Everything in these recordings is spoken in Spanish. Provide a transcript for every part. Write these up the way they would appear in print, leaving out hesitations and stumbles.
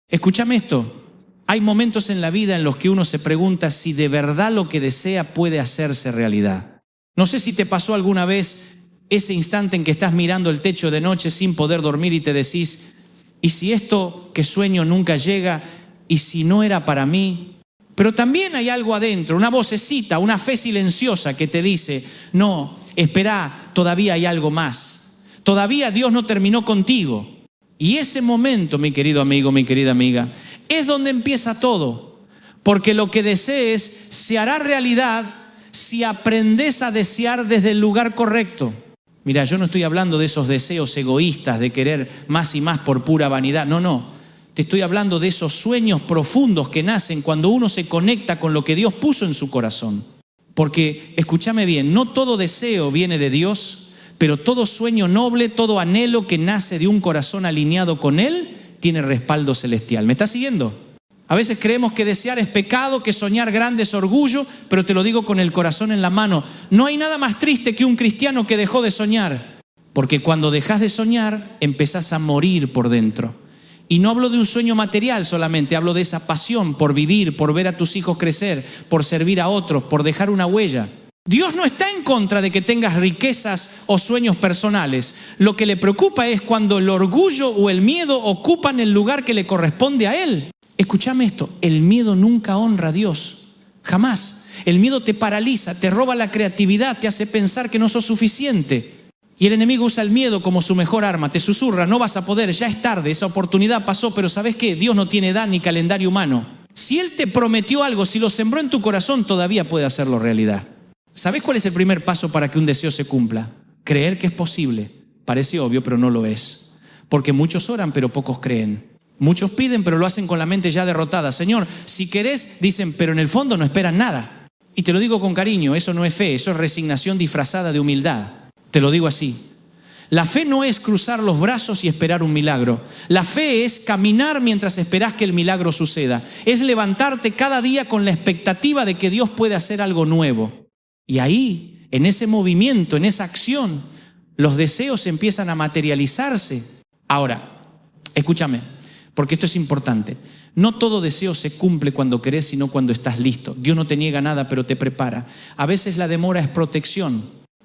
Escúchame esto. Hay momentos en la vida en los que uno se pregunta si de verdad lo que desea puede hacerse realidad. No sé si te pasó alguna vez ese instante en que estás mirando el techo de noche sin poder dormir y te decís, ¿y si esto que sueño nunca llega? ¿Y si no era para mí? Pero también hay algo adentro, una vocecita, una fe silenciosa que te dice, no, espera, todavía hay algo más. Todavía Dios no terminó contigo. Y ese momento, mi querido amigo, mi querida amiga, es donde empieza todo. Porque lo que desees se hará realidad si aprendes a desear desde el lugar correcto. Mira, yo no estoy hablando de esos deseos egoístas de querer más y más por pura vanidad. No. Te estoy hablando de esos sueños profundos que nacen cuando uno se conecta con lo que Dios puso en su corazón. Porque, escúchame bien, no todo deseo viene de Dios, pero todo sueño noble, todo anhelo que nace de un corazón alineado con Él, tiene respaldo celestial. ¿Me estás siguiendo? A veces creemos que desear es pecado, que soñar grande es orgullo, pero te lo digo con el corazón en la mano. No hay nada más triste que un cristiano que dejó de soñar, porque cuando dejas de soñar, empezás a morir por dentro. Y no hablo de un sueño material solamente, hablo de esa pasión por vivir, por ver a tus hijos crecer, por servir a otros, por dejar una huella. Dios no está en contra de que tengas riquezas o sueños personales. Lo que le preocupa es cuando el orgullo o el miedo ocupan el lugar que le corresponde a Él. Escúchame esto, el miedo nunca honra a Dios, jamás. El miedo te paraliza, te roba la creatividad, te hace pensar que no sos suficiente. Y el enemigo usa el miedo como su mejor arma, te susurra, no vas a poder, ya es tarde, esa oportunidad pasó, pero ¿sabes qué? Dios no tiene edad ni calendario humano. Si Él te prometió algo, si lo sembró en tu corazón, todavía puede hacerlo realidad. ¿Sabes cuál es el primer paso para que un deseo se cumpla? Creer que es posible. Parece obvio, pero no lo es. Porque muchos oran, pero pocos creen. Muchos piden, pero lo hacen con la mente ya derrotada. Señor, si querés, dicen, pero en el fondo no esperan nada. Y te lo digo con cariño, eso no es fe, eso es resignación disfrazada de humildad. Te lo digo así. La fe no es cruzar los brazos y esperar un milagro. La fe es caminar mientras esperás que el milagro suceda. Es levantarte cada día con la expectativa de que Dios puede hacer algo nuevo. Y ahí, en ese movimiento, en esa acción, los deseos empiezan a materializarse. Ahora, escúchame, porque esto es importante. No todo deseo se cumple cuando querés, sino cuando estás listo. Dios no te niega nada, pero te prepara. A veces la demora es protección.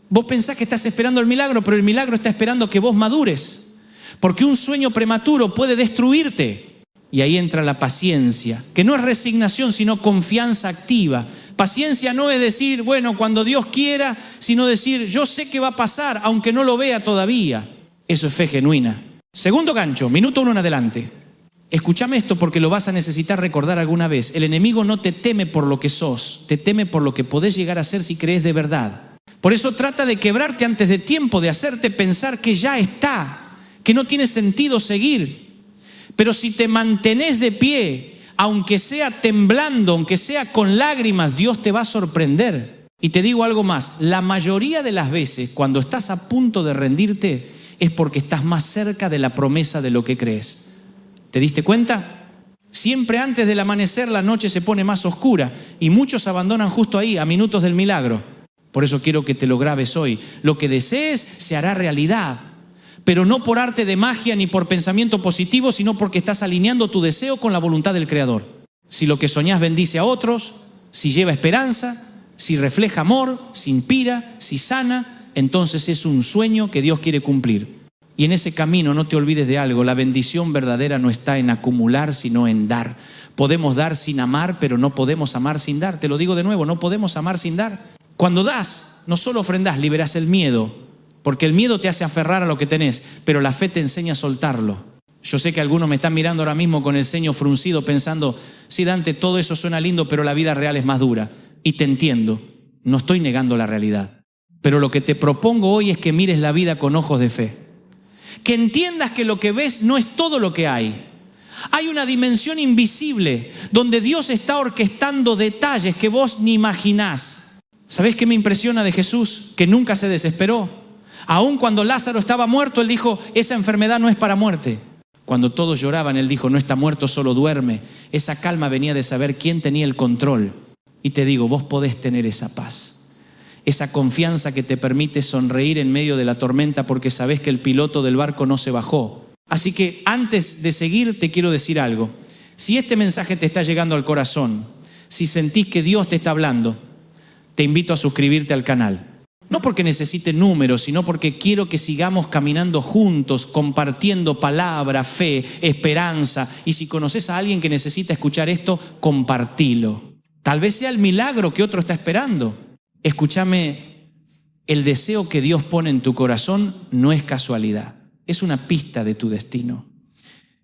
Vos pensás que estás esperando el milagro, pero el milagro está esperando que vos madures. Porque un sueño prematuro puede destruirte. Y ahí entra la paciencia, que no es resignación, sino confianza activa. Paciencia no es decir, bueno, cuando Dios quiera, sino decir, yo sé que va a pasar, aunque no lo vea todavía. Eso es fe genuina. Segundo gancho, minuto 1 en adelante. Escúchame esto porque lo vas a necesitar recordar alguna vez. El enemigo no te teme por lo que sos, te teme por lo que podés llegar a ser si crees de verdad. Por eso trata de quebrarte antes de tiempo, de hacerte pensar que ya está, que no tiene sentido seguir. Pero si te mantenés de pie, aunque sea temblando, aunque sea con lágrimas, Dios te va a sorprender. Y te digo algo más, la mayoría de las veces cuando estás a punto de rendirte es porque estás más cerca de la promesa de lo que crees. ¿Te diste cuenta? Siempre antes del amanecer la noche se pone más oscura y muchos abandonan justo ahí, a minutos del milagro. Por eso quiero que te lo grabes hoy. Lo que desees se hará realidad. Pero no por arte de magia ni por pensamiento positivo, sino porque estás alineando tu deseo con la voluntad del Creador. Si lo que soñás bendice a otros, si lleva esperanza, si refleja amor, si inspira, si sana, entonces es un sueño que Dios quiere cumplir. Y en ese camino no te olvides de algo, la bendición verdadera no está en acumular, sino en dar. Podemos dar sin amar, pero no podemos amar sin dar. Te lo digo de nuevo, no podemos amar sin dar. Cuando das, no solo ofrendás, liberás el miedo. Porque el miedo te hace aferrar a lo que tenés, pero la fe te enseña a soltarlo. Yo sé que algunos me están mirando ahora mismo con el ceño fruncido pensando, sí, Dante, todo eso suena lindo, pero la vida real es más dura. Y te entiendo, no estoy negando la realidad. Pero lo que te propongo hoy es que mires la vida con ojos de fe. Que entiendas que lo que ves no es todo lo que hay. Hay una dimensión invisible donde Dios está orquestando detalles que vos ni imaginás. ¿Sabés qué me impresiona de Jesús? Que nunca se desesperó. Aún cuando Lázaro estaba muerto, Él dijo, esa enfermedad no es para muerte. Cuando todos lloraban, Él dijo, no está muerto, solo duerme. Esa calma venía de saber quién tenía el control. Y te digo, vos podés tener esa paz. Esa confianza que te permite sonreír en medio de la tormenta porque sabés que el piloto del barco no se bajó. Así que antes de seguir te quiero decir algo. Si este mensaje te está llegando al corazón, si sentís que Dios te está hablando, te invito a suscribirte al canal. No porque necesite números, sino porque quiero que sigamos caminando juntos, compartiendo palabra, fe, esperanza. Y si conoces a alguien que necesita escuchar esto, compartilo. Tal vez sea el milagro que otro está esperando. Escúchame, el deseo que Dios pone en tu corazón no es casualidad, es una pista de tu destino.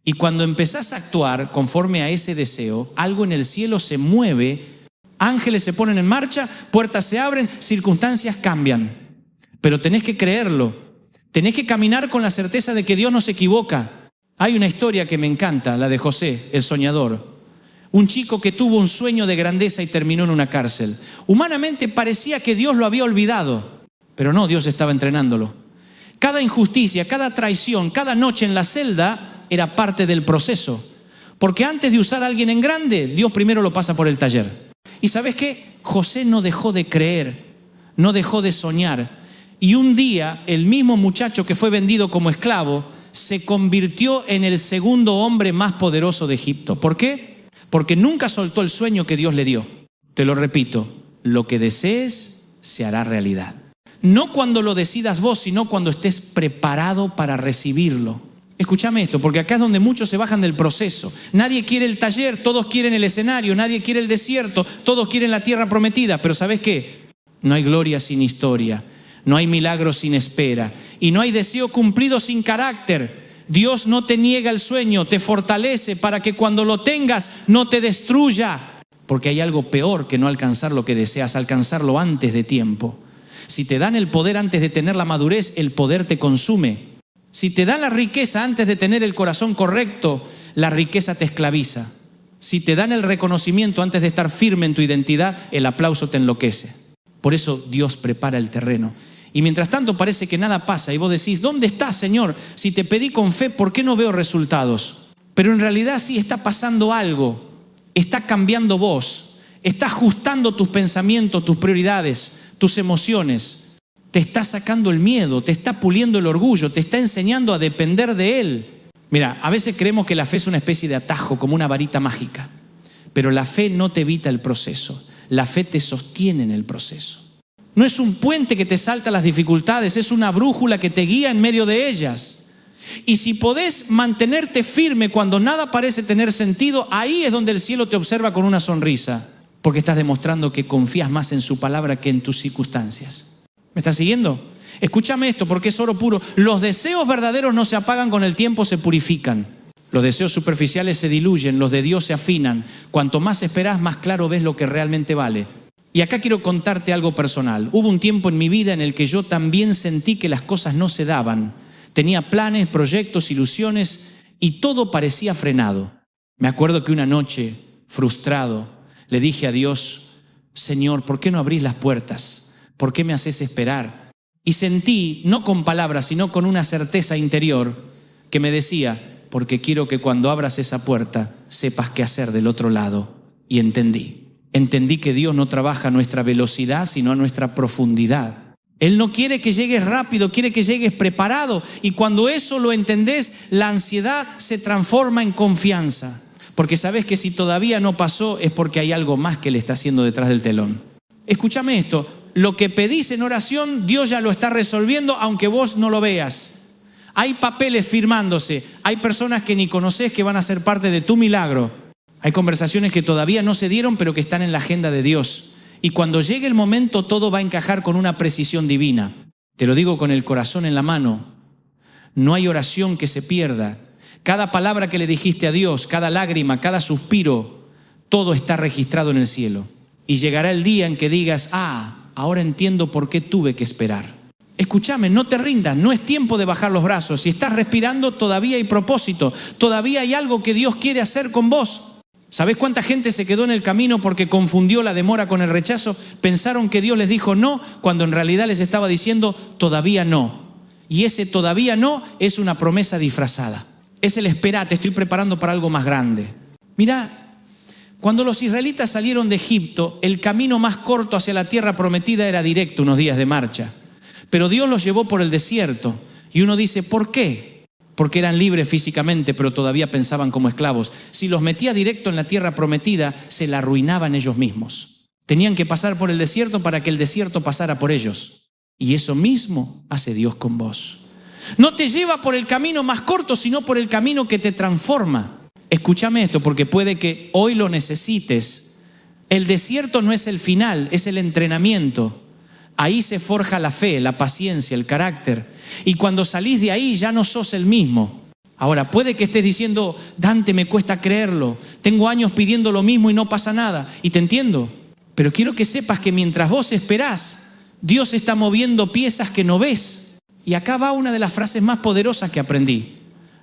Y cuando empezás a actuar conforme a ese deseo, algo en el cielo se mueve, ángeles se ponen en marcha, puertas se abren, circunstancias cambian. Pero tenés que creerlo, tenés que caminar con la certeza de que Dios no se equivoca. Hay una historia que me encanta, la de José, el soñador. Un chico que tuvo un sueño de grandeza y terminó en una cárcel. Humanamente parecía que Dios lo había olvidado, pero no, Dios estaba entrenándolo. Cada injusticia, cada traición, cada noche en la celda era parte del proceso. Porque antes de usar a alguien en grande, Dios primero lo pasa por el taller. ¿Y sabes qué? José no dejó de creer, no dejó de soñar. Y un día, el mismo muchacho que fue vendido como esclavo se convirtió en el segundo hombre más poderoso de Egipto. ¿Por qué? Porque nunca soltó el sueño que Dios le dio. Te lo repito, lo que desees se hará realidad. No cuando lo decidas vos, sino cuando estés preparado para recibirlo. Escúchame esto, porque acá es donde muchos se bajan del proceso. Nadie quiere el taller, todos quieren el escenario, nadie quiere el desierto, todos quieren la tierra prometida. Pero ¿sabes qué? No hay gloria sin historia, no hay milagro sin espera y no hay deseo cumplido sin carácter. Dios no te niega el sueño, te fortalece para que cuando lo tengas no te destruya. Porque hay algo peor que no alcanzar lo que deseas, alcanzarlo antes de tiempo. Si te dan el poder antes de tener la madurez, el poder te consume. Si te dan la riqueza antes de tener el corazón correcto, la riqueza te esclaviza. Si te dan el reconocimiento antes de estar firme en tu identidad, el aplauso te enloquece. Por eso Dios prepara el terreno. Y mientras tanto parece que nada pasa y vos decís, ¿dónde estás, Señor? Si te pedí con fe, ¿por qué no veo resultados? Pero en realidad sí está pasando algo. Está cambiando vos. Está ajustando tus pensamientos, tus prioridades, tus emociones. Te está sacando el miedo, te está puliendo el orgullo, te está enseñando a depender de Él. Mira, a veces creemos que la fe es una especie de atajo, como una varita mágica. Pero la fe no te evita el proceso. La fe te sostiene en el proceso. No es un puente que te salta las dificultades, es una brújula que te guía en medio de ellas. Y si podés mantenerte firme cuando nada parece tener sentido, ahí es donde el cielo te observa con una sonrisa. Porque estás demostrando que confías más en su palabra que en tus circunstancias. ¿Me estás siguiendo? Escúchame esto porque es oro puro. Los deseos verdaderos no se apagan con el tiempo, se purifican. Los deseos superficiales se diluyen, los de Dios se afinan. Cuanto más esperás, más claro ves lo que realmente vale. Y acá quiero contarte algo personal. Hubo un tiempo en mi vida en el que yo también sentí que las cosas no se daban. Tenía planes, proyectos, ilusiones y todo parecía frenado. Me acuerdo que una noche, frustrado, le dije a Dios, Señor, ¿por qué no abrís las puertas? ¿Por qué me haces esperar? Y sentí, no con palabras, sino con una certeza interior que me decía, porque quiero que cuando abras esa puerta sepas qué hacer del otro lado. Y entendí que Dios no trabaja a nuestra velocidad, sino a nuestra profundidad. Él no quiere que llegues rápido, quiere que llegues preparado. Y cuando eso lo entendés, la ansiedad se transforma en confianza. Porque sabes que si todavía no pasó es porque hay algo más que le está haciendo detrás del telón. Escúchame esto. Lo que pedís en oración, Dios ya lo está resolviendo, aunque vos no lo veas. Hay papeles firmándose, hay personas que ni conocés que van a ser parte de tu milagro. Hay conversaciones que todavía no se dieron, pero que están en la agenda de Dios. Y cuando llegue el momento, todo va a encajar con una precisión divina. Te lo digo con el corazón en la mano. No hay oración que se pierda. Cada palabra que le dijiste a Dios, cada lágrima, cada suspiro, todo está registrado en el cielo. Y llegará el día en que digas, ahora entiendo por qué tuve que esperar. Escúchame, no te rindas, no es tiempo de bajar los brazos. Si estás respirando, todavía hay propósito, todavía hay algo que Dios quiere hacer con vos. ¿Sabés cuánta gente se quedó en el camino porque confundió la demora con el rechazo? Pensaron que Dios les dijo no, cuando en realidad les estaba diciendo todavía no. Y ese todavía no es una promesa disfrazada. Es el esperá, te estoy preparando para algo más grande. Mirá, cuando los israelitas salieron de Egipto, el camino más corto hacia la tierra prometida era directo, unos días de marcha. Pero Dios los llevó por el desierto. Y uno dice, ¿por qué? porque eran libres físicamente, pero todavía pensaban como esclavos. Si los metía directo en la tierra prometida, se la arruinaban ellos mismos. Tenían que pasar por el desierto para que el desierto pasara por ellos. Y eso mismo hace Dios con vos. No te lleva por el camino más corto, sino por el camino que te transforma. Escúchame esto, porque puede que hoy lo necesites. El desierto no es el final, es el entrenamiento. Ahí se forja la fe, la paciencia, el carácter. Y cuando salís de ahí ya no sos el mismo. Ahora, puede que estés diciendo, Dante, me cuesta creerlo. Tengo años pidiendo lo mismo y no pasa nada. Y te entiendo. Pero quiero que sepas que mientras vos esperás, Dios está moviendo piezas que no ves. Y acá va una de las frases más poderosas que aprendí.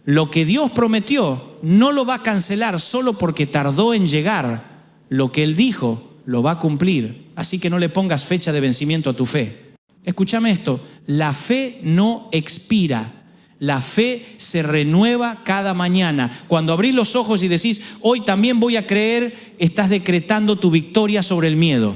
Lo que Dios prometió no lo va a cancelar solo porque tardó en llegar. Lo que Él dijo lo va a cumplir. Así que no le pongas fecha de vencimiento a tu fe. Escúchame esto, la fe no expira. La fe se renueva cada mañana. Cuando abrís los ojos y decís, hoy también voy a creer, estás decretando tu victoria sobre el miedo.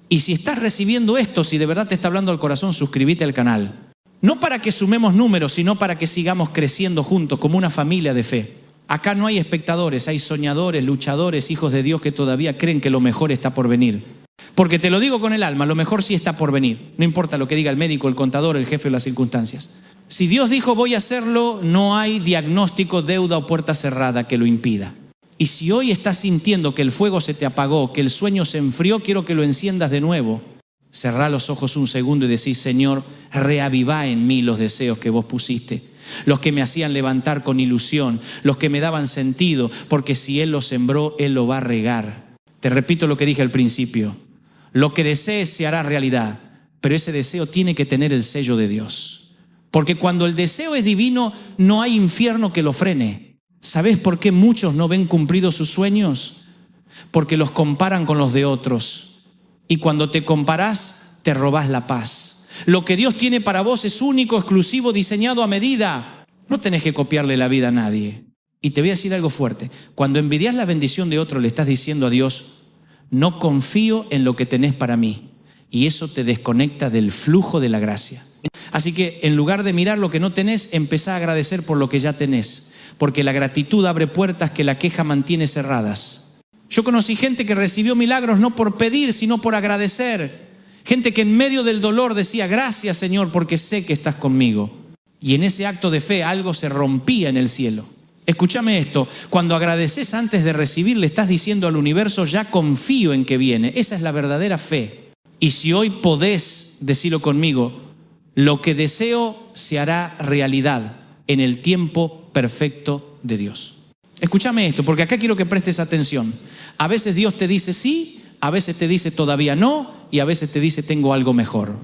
Y si estás recibiendo esto, si de verdad te está hablando al corazón, suscríbete al canal. No para que sumemos números, sino para que sigamos creciendo juntos como una familia de fe. Acá no hay espectadores, hay soñadores, luchadores, hijos de Dios que todavía creen que lo mejor está por venir. Porque te lo digo con el alma, lo mejor sí está por venir. No importa lo que diga el médico, el contador, el jefe o las circunstancias. Si Dios dijo voy a hacerlo, no hay diagnóstico, deuda o puerta cerrada que lo impida. Y si hoy estás sintiendo que el fuego se te apagó, que el sueño se enfrió, quiero que lo enciendas de nuevo. Cerrá los ojos un segundo y decís, Señor, reavivá en mí los deseos que vos pusiste. Los que me hacían levantar con ilusión, los que me daban sentido, porque si Él lo sembró, Él lo va a regar. Te repito lo que dije al principio. Lo que desees se hará realidad, pero ese deseo tiene que tener el sello de Dios. Porque cuando el deseo es divino, no hay infierno que lo frene. ¿Sabes por qué muchos no ven cumplidos sus sueños? Porque los comparan con los de otros. Y cuando te comparás, te robás la paz. Lo que Dios tiene para vos es único, exclusivo, diseñado a medida. No tenés que copiarle la vida a nadie. Y te voy a decir algo fuerte. Cuando envidias la bendición de otro, le estás diciendo a Dios, no confío en lo que tenés para mí. Y eso te desconecta del flujo de la gracia. Así que en lugar de mirar lo que no tenés, empezá a agradecer por lo que ya tenés. Porque la gratitud abre puertas que la queja mantiene cerradas. Yo conocí gente que recibió milagros no por pedir, sino por agradecer. Gente que en medio del dolor decía, gracias Señor, porque sé que estás conmigo. Y en ese acto de fe algo se rompía en el cielo. Escúchame esto, cuando agradeces antes de recibir, le estás diciendo al universo, ya confío en que viene. Esa es la verdadera fe. Y si hoy podés decirlo conmigo, lo que deseo se hará realidad en el tiempo perfecto de Dios. Escúchame esto, porque acá quiero que prestes atención. A veces Dios te dice sí, a veces te dice todavía no, y a veces te dice tengo algo mejor.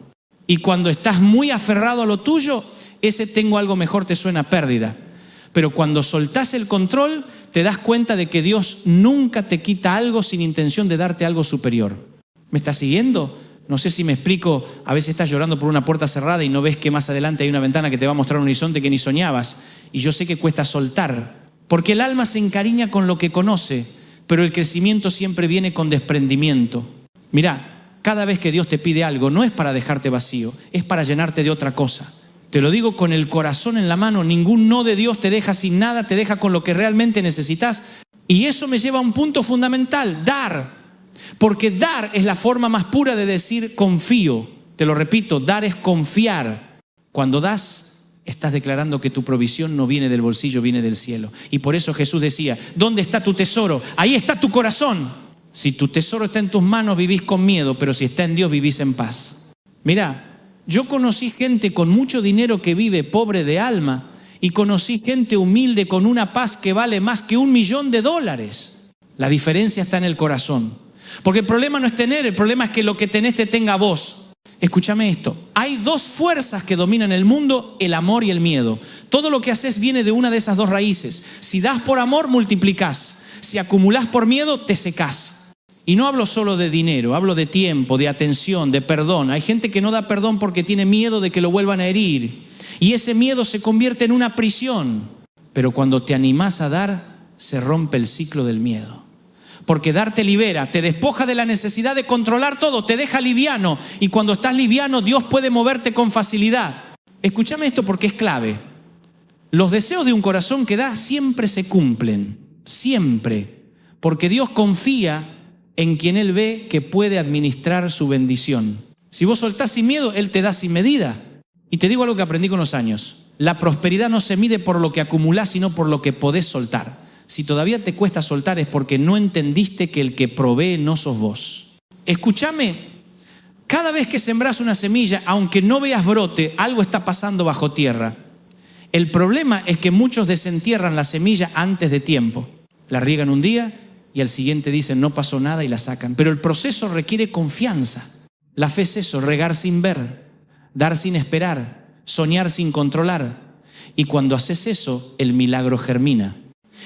Y cuando estás muy aferrado a lo tuyo, ese tengo algo mejor te suena a pérdida. Pero cuando soltás el control, te das cuenta de que Dios nunca te quita algo sin intención de darte algo superior. ¿Me estás siguiendo? No sé si me explico. A veces estás llorando por una puerta cerrada y no ves que más adelante hay una ventana que te va a mostrar un horizonte que ni soñabas. Y yo sé que cuesta soltar, porque el alma se encariña con lo que conoce, pero el crecimiento siempre viene con desprendimiento. Mirá, cada vez que Dios te pide algo, no es para dejarte vacío, es para llenarte de otra cosa. Te lo digo con el corazón en la mano, ningún no de Dios te deja sin nada, te deja con lo que realmente necesitas. Y eso me lleva a un punto fundamental, dar. Porque dar es la forma más pura de decir confío. Te lo repito, dar es confiar. Cuando das, estás declarando que tu provisión no viene del bolsillo, viene del cielo. Y por eso Jesús decía, ¿dónde está tu tesoro? Ahí está tu corazón. Si tu tesoro está en tus manos, vivís con miedo, pero si está en Dios, vivís en paz. Mirá, yo conocí gente con mucho dinero que vive pobre de alma y conocí gente humilde con una paz que vale más que $1.000.000. La diferencia está en el corazón. Porque el problema no es tener, el problema es que lo que tenés te tenga a vos. Escúchame esto, hay dos fuerzas que dominan el mundo, el amor y el miedo. Todo lo que haces viene de una de esas dos raíces. Si das por amor, multiplicás. Si acumulás por miedo, te secás. Y no hablo solo de dinero, hablo de tiempo, de atención, de perdón. Hay gente que no da perdón porque tiene miedo de que lo vuelvan a herir. Y ese miedo se convierte en una prisión. Pero cuando te animás a dar, se rompe el ciclo del miedo. Porque dar te libera, te despoja de la necesidad de controlar todo, te deja liviano. Y cuando estás liviano, Dios puede moverte con facilidad. Escúchame esto porque es clave. Los deseos de un corazón que da siempre se cumplen, siempre, porque Dios confía en quien Él ve que puede administrar su bendición. Si vos soltás sin miedo, Él te da sin medida. Y te digo algo que aprendí con los años. La prosperidad no se mide por lo que acumulás, sino por lo que podés soltar. Si todavía te cuesta soltar es porque no entendiste que el que provee no sos vos. Escúchame, cada vez que sembrás una semilla, aunque no veas brote, algo está pasando bajo tierra. El problema es que muchos desentierran la semilla antes de tiempo. La riegan un día y al siguiente dicen no pasó nada y la sacan. Pero el proceso requiere confianza. La fe es eso, regar sin ver, dar sin esperar, soñar sin controlar. Y cuando haces eso, el milagro germina.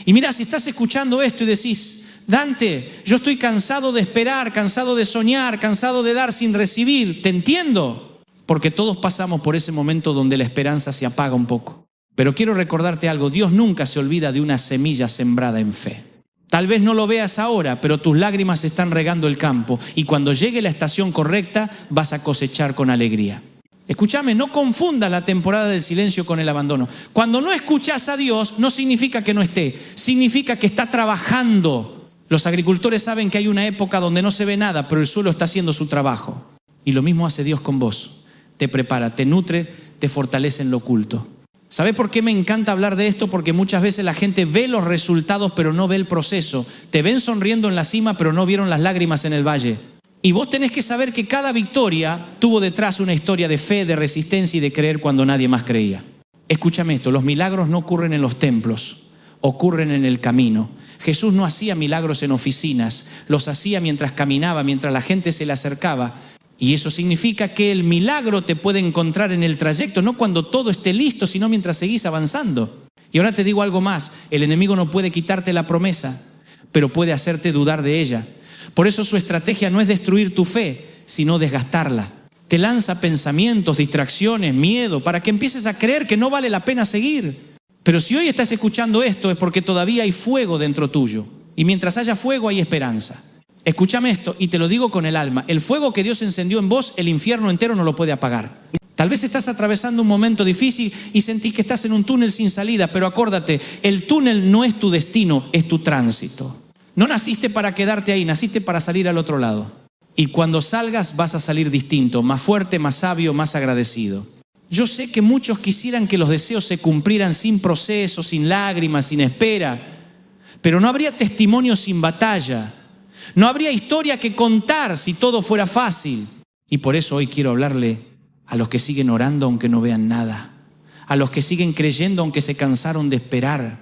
Y mira, si estás escuchando esto y decís, Dante, yo estoy cansado de esperar, cansado de soñar, cansado de dar sin recibir, te entiendo, porque todos pasamos por ese momento donde la esperanza se apaga un poco. Pero quiero recordarte algo, Dios nunca se olvida de una semilla sembrada en fe. Tal vez no lo veas ahora, pero tus lágrimas están regando el campo y cuando llegue la estación correcta vas a cosechar con alegría. Escúchame, no confundas la temporada del silencio con el abandono. Cuando no escuchas a Dios, no significa que no esté, significa que está trabajando. Los agricultores saben que hay una época donde no se ve nada, pero el suelo está haciendo su trabajo. Y lo mismo hace Dios con vos. Te prepara, te nutre, te fortalece en lo oculto. ¿Sabés por qué me encanta hablar de esto? Porque muchas veces la gente ve los resultados, pero no ve el proceso. Te ven sonriendo en la cima, pero no vieron las lágrimas en el valle. Y vos tenés que saber que cada victoria tuvo detrás una historia de fe, de resistencia y de creer cuando nadie más creía. Escúchame esto, los milagros no ocurren en los templos, ocurren en el camino. Jesús no hacía milagros en oficinas, los hacía mientras caminaba, mientras la gente se le acercaba. Y eso significa que el milagro te puede encontrar en el trayecto, no cuando todo esté listo, sino mientras seguís avanzando. Y ahora te digo algo más, el enemigo no puede quitarte la promesa, pero puede hacerte dudar de ella. Por eso su estrategia no es destruir tu fe, sino desgastarla. Te lanza pensamientos, distracciones, miedo, para que empieces a creer que no vale la pena seguir. Pero si hoy estás escuchando esto es porque todavía hay fuego dentro tuyo. Y mientras haya fuego hay esperanza. Escúchame esto y te lo digo con el alma. El fuego que Dios encendió en vos, el infierno entero no lo puede apagar. Tal vez estás atravesando un momento difícil y sentís que estás en un túnel sin salida, pero acuérdate, el túnel no es tu destino, es tu tránsito. No naciste para quedarte ahí, naciste para salir al otro lado. Y cuando salgas vas a salir distinto, más fuerte, más sabio, más agradecido. Yo sé que muchos quisieran que los deseos se cumplieran sin proceso, sin lágrimas, sin espera, pero no habría testimonio sin batalla. No habría historia que contar si todo fuera fácil. Y por eso hoy quiero hablarle a los que siguen orando aunque no vean nada, a los que siguen creyendo aunque se cansaron de esperar,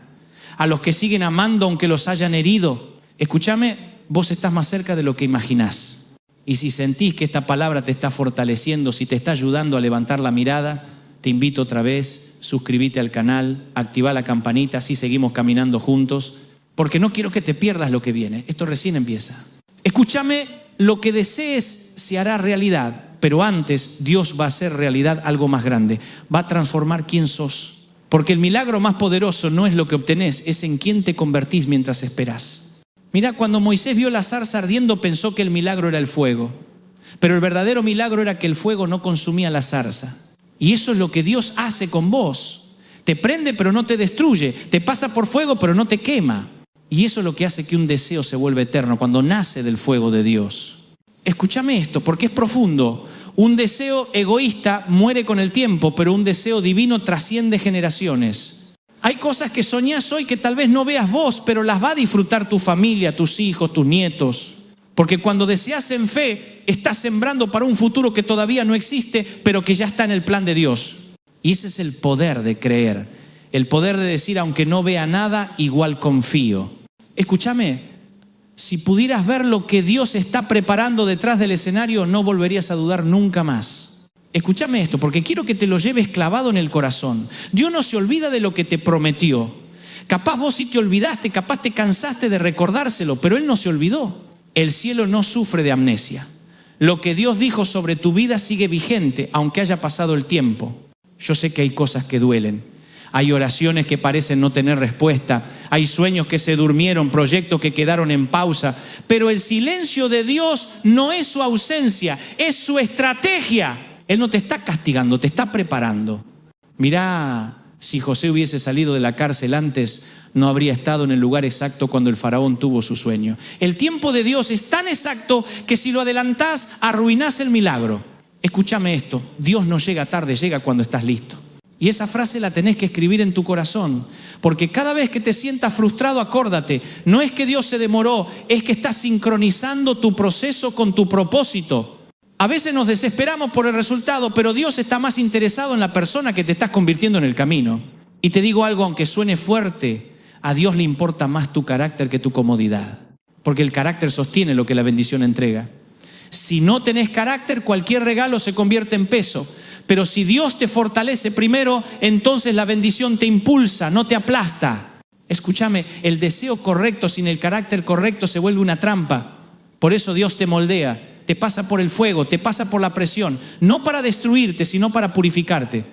a los que siguen amando aunque los hayan herido. Escúchame, vos estás más cerca de lo que imaginás. Y si sentís que esta palabra te está fortaleciendo, si te está ayudando a levantar la mirada, te invito otra vez, suscríbete al canal, activa la campanita, así seguimos caminando juntos. Porque no quiero que te pierdas lo que viene. Esto recién empieza. Escúchame, lo que desees se hará realidad, pero antes Dios va a hacer realidad algo más grande. Va a transformar quién sos. Porque el milagro más poderoso no es lo que obtenés, es en quién te convertís mientras esperás. Mira, cuando Moisés vio la zarza ardiendo pensó que el milagro era el fuego. Pero el verdadero milagro era que el fuego no consumía la zarza. Y eso es lo que Dios hace con vos. Te prende pero no te destruye. Te pasa por fuego pero no te quema. Y eso es lo que hace que un deseo se vuelva eterno, cuando nace del fuego de Dios. Escúchame esto, porque es profundo. Un deseo egoísta muere con el tiempo, pero un deseo divino trasciende generaciones. Hay cosas que soñás hoy que tal vez no veas vos, pero las va a disfrutar tu familia, tus hijos, tus nietos. Porque cuando deseas en fe, estás sembrando para un futuro que todavía no existe, pero que ya está en el plan de Dios. Y ese es el poder de creer. El poder de decir, aunque no vea nada, igual confío. Escúchame, si pudieras ver lo que Dios está preparando detrás del escenario, no volverías a dudar nunca más. Escúchame esto, porque quiero que te lo lleves clavado en el corazón. Dios no se olvida de lo que te prometió. Capaz vos sí te olvidaste, capaz te cansaste de recordárselo, pero Él no se olvidó. El cielo no sufre de amnesia. Lo que Dios dijo sobre tu vida sigue vigente, aunque haya pasado el tiempo. Yo sé que hay cosas que duelen. Hay oraciones que parecen no tener respuesta. Hay sueños que se durmieron, proyectos que quedaron en pausa. Pero el silencio de Dios no es su ausencia, es su estrategia. Él no te está castigando, te está preparando. Mirá Si José hubiese salido de la cárcel antes, no habría estado en el lugar exacto cuando el faraón tuvo su sueño. El tiempo de Dios es tan exacto que si lo adelantás, arruinás el milagro. Escúchame esto, Dios no llega tarde, llega cuando estás listo. Y esa frase la tenés que escribir en tu corazón, porque cada vez que te sientas frustrado, acórdate, no es que Dios se demoró, es que estás sincronizando tu proceso con tu propósito. A veces nos desesperamos por el resultado, pero Dios está más interesado en la persona que te estás convirtiendo en el camino. Y te digo algo, aunque suene fuerte, a Dios le importa más tu carácter que tu comodidad, porque el carácter sostiene lo que la bendición entrega. Si no tenés carácter, cualquier regalo se convierte en peso. Pero si Dios te fortalece primero, entonces la bendición te impulsa, no te aplasta. Escúchame, el deseo correcto sin el carácter correcto se vuelve una trampa. Por eso Dios te moldea, te pasa por el fuego, te pasa por la presión, no para destruirte, sino para purificarte.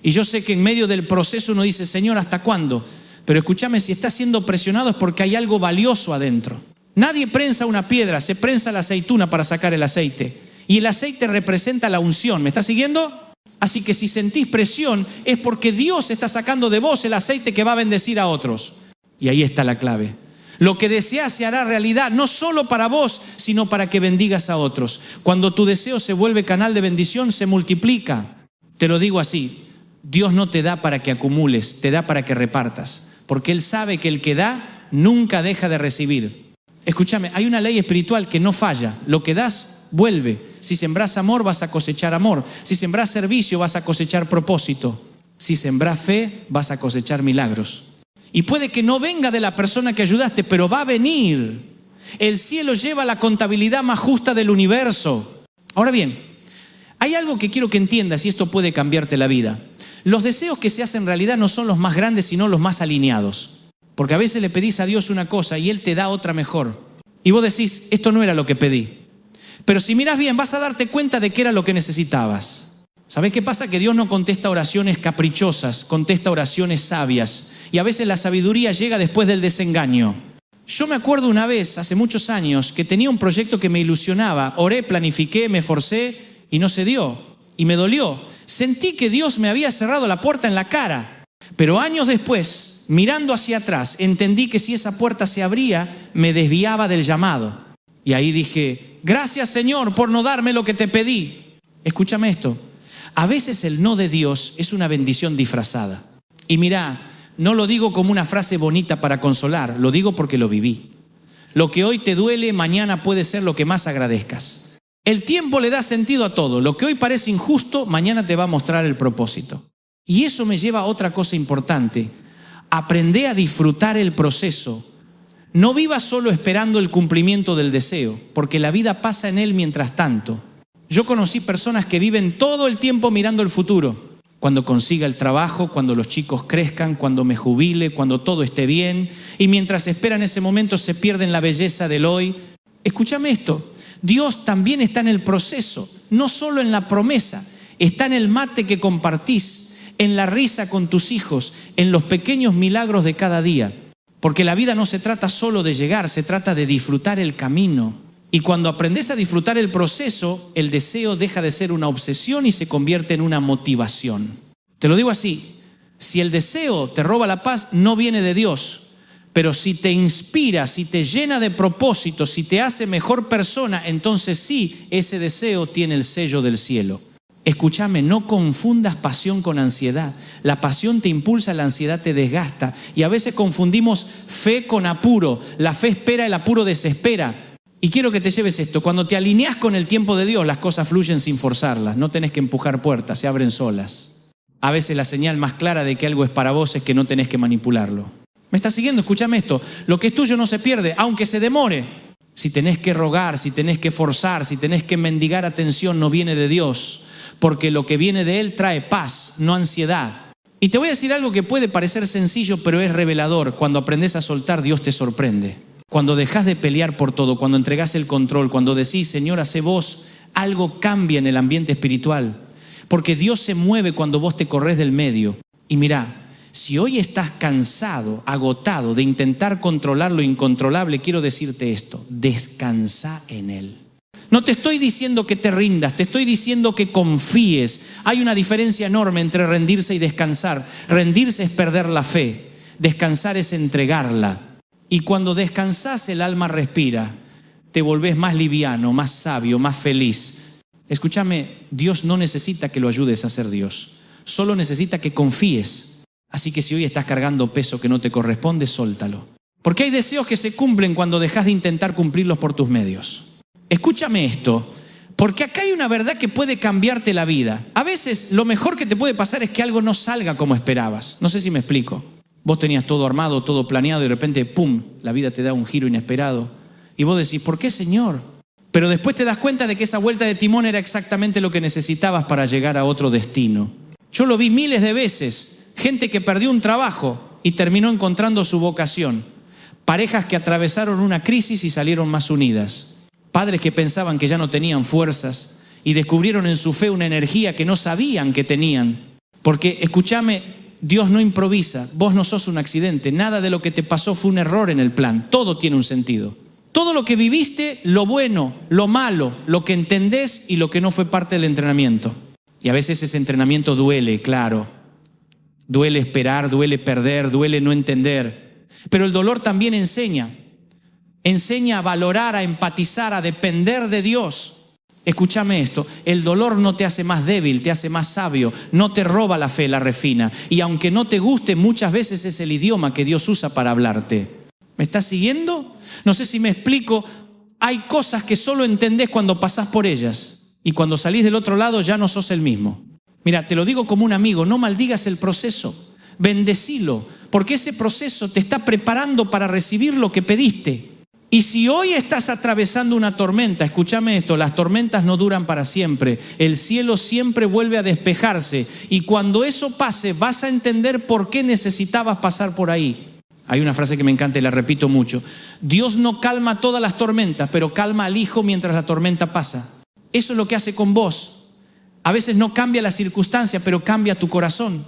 Y yo sé que en medio del proceso uno dice, Señor, ¿hasta cuándo? Pero escúchame, si estás siendo presionado es porque hay algo valioso adentro. Nadie prensa una piedra, se prensa la aceituna para sacar el aceite. Y el aceite representa la unción, ¿me estás siguiendo? Así que si sentís presión es porque Dios está sacando de vos el aceite que va a bendecir a otros. Y ahí está la clave. Lo que deseas se hará realidad, no solo para vos, sino para que bendigas a otros. Cuando tu deseo se vuelve canal de bendición, se multiplica. Te lo digo así, Dios no te da para que acumules, te da para que repartas. Porque Él sabe que el que da nunca deja de recibir. Escúchame, hay una ley espiritual que no falla. Lo que das, vuelve. Si sembrás amor, vas a cosechar amor. Si sembrás servicio, vas a cosechar propósito. Si sembrás fe, vas a cosechar milagros. Y puede que no venga de la persona que ayudaste, pero va a venir. El cielo lleva la contabilidad más justa del universo. Ahora bien, hay algo que quiero que entiendas y esto puede cambiarte la vida. Los deseos que se hacen realidad no son los más grandes, sino los más alineados. Porque a veces le pedís a Dios una cosa y Él te da otra mejor. Y vos decís, esto no era lo que pedí. Pero si miras bien, vas a darte cuenta de que era lo que necesitabas. ¿Sabés qué pasa? Que Dios no contesta oraciones caprichosas, contesta oraciones sabias. Y a veces la sabiduría llega después del desengaño. Yo me acuerdo una vez, hace muchos años, que tenía un proyecto que me ilusionaba. Oré, planifiqué, me forcé y no se dio. Y me dolió. Sentí que Dios me había cerrado la puerta en la cara. Pero años después, mirando hacia atrás, entendí que si esa puerta se abría, me desviaba del llamado. Y ahí dije, gracias Señor por no darme lo que te pedí. Escúchame esto. A veces el no de Dios es una bendición disfrazada. Y mirá, no lo digo como una frase bonita para consolar, lo digo porque lo viví. Lo que hoy te duele, mañana puede ser lo que más agradezcas. El tiempo le da sentido a todo. Lo que hoy parece injusto, mañana te va a mostrar el propósito. Y eso me lleva a otra cosa importante. Aprende a disfrutar el proceso. No vivas solo esperando el cumplimiento del deseo, porque la vida pasa en él mientras tanto. Yo conocí personas que viven todo el tiempo mirando el futuro. Cuando consiga el trabajo, cuando los chicos crezcan, cuando me jubile, cuando todo esté bien. Y mientras esperan ese momento se pierden la belleza del hoy. Escúchame esto. Dios también está en el proceso, no solo en la promesa. Está en el mate que compartís, en la risa con tus hijos, en los pequeños milagros de cada día. Porque la vida no se trata solo de llegar, se trata de disfrutar el camino. Y cuando aprendes a disfrutar el proceso, el deseo deja de ser una obsesión y se convierte en una motivación. Te lo digo así, si el deseo te roba la paz, no viene de Dios. Pero si te inspira, si te llena de propósito, si te hace mejor persona, entonces sí, ese deseo tiene el sello del cielo. Escúchame, no confundas pasión con ansiedad. La pasión te impulsa, la ansiedad te desgasta. Y a veces confundimos fe con apuro. La fe espera, el apuro desespera. Y quiero que te lleves esto. Cuando te alineas con el tiempo de Dios, las cosas fluyen sin forzarlas. No tenés que empujar puertas, se abren solas. A veces la señal más clara de que algo es para vos es que no tenés que manipularlo. ¿Me estás siguiendo? Escúchame esto. Lo que es tuyo no se pierde, aunque se demore. Si tenés que rogar, si tenés que forzar, si tenés que mendigar atención, no viene de Dios. Porque lo que viene de Él trae paz, no ansiedad. Y te voy a decir algo que puede parecer sencillo, pero es revelador. Cuando aprendes a soltar, Dios te sorprende. Cuando dejas de pelear por todo, cuando entregás el control, cuando decís, Señor, hacé vos, algo cambia en el ambiente espiritual. Porque Dios se mueve cuando vos te corres del medio. Y mirá, si hoy estás cansado, agotado de intentar controlar lo incontrolable, quiero decirte esto, descansa en Él. No te estoy diciendo que te rindas, te estoy diciendo que confíes. Hay una diferencia enorme entre rendirse y descansar. Rendirse es perder la fe, descansar es entregarla. Y cuando descansás el alma respira, te volvés más liviano, más sabio, más feliz. Escúchame, Dios no necesita que lo ayudes a ser Dios, solo necesita que confíes. Así que si hoy estás cargando peso que no te corresponde, sóltalo. Porque hay deseos que se cumplen cuando dejas de intentar cumplirlos por tus medios. Escúchame esto, porque acá hay una verdad que puede cambiarte la vida. A veces lo mejor que te puede pasar es que algo no salga como esperabas. No sé si me explico. Vos tenías todo armado, todo planeado y de repente, ¡pum!, la vida te da un giro inesperado. Y vos decís, ¿por qué, Señor? Pero después te das cuenta de que esa vuelta de timón era exactamente lo que necesitabas para llegar a otro destino. Yo lo vi miles de veces. Gente que perdió un trabajo y terminó encontrando su vocación. Parejas que atravesaron una crisis y salieron más unidas. Padres que pensaban que ya no tenían fuerzas y descubrieron en su fe una energía que no sabían que tenían. Porque, escúchame, Dios no improvisa, vos no sos un accidente, nada de lo que te pasó fue un error en el plan, todo tiene un sentido. Todo lo que viviste, lo bueno, lo malo, lo que entendés y lo que no fue parte del entrenamiento. Y a veces ese entrenamiento duele, claro. Duele esperar, duele perder, duele no entender. Pero el dolor también enseña. Enseña a valorar, a empatizar, a depender de Dios. Escúchame esto, el dolor no te hace más débil, te hace más sabio, no te roba la fe, la refina. Y aunque no te guste, muchas veces es el idioma que Dios usa para hablarte. ¿Me estás siguiendo? No sé si me explico. Hay cosas que solo entendés cuando pasás por ellas. Y cuando salís del otro lado ya no sos el mismo. Mira, te lo digo como un amigo, no maldigas el proceso, bendecilo, porque ese proceso te está preparando para recibir lo que pediste. Y si hoy estás atravesando una tormenta, escúchame esto, las tormentas no duran para siempre. El cielo siempre vuelve a despejarse. Y cuando eso pase, vas a entender por qué necesitabas pasar por ahí. Hay una frase que me encanta y la repito mucho. Dios no calma todas las tormentas, pero calma al hijo mientras la tormenta pasa. Eso es lo que hace con vos. A veces no cambia la circunstancia, pero cambia tu corazón.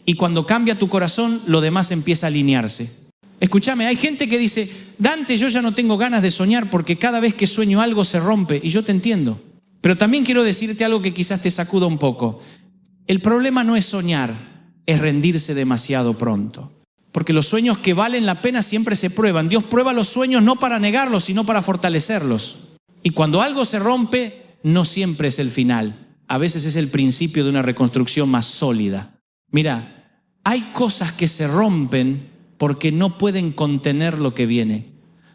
Y cuando cambia tu corazón, lo demás empieza a alinearse. Escúchame, hay gente que dice, Dante, yo ya no tengo ganas de soñar porque cada vez que sueño algo se rompe. Y yo te entiendo. Pero también quiero decirte algo que quizás te sacuda un poco. El problema no es soñar, es rendirse demasiado pronto. Porque los sueños que valen la pena siempre se prueban. Dios prueba los sueños no para negarlos, sino para fortalecerlos. Y cuando algo se rompe, no siempre es el final. A veces es el principio de una reconstrucción más sólida. Mira, hay cosas que se rompen porque no pueden contener lo que viene.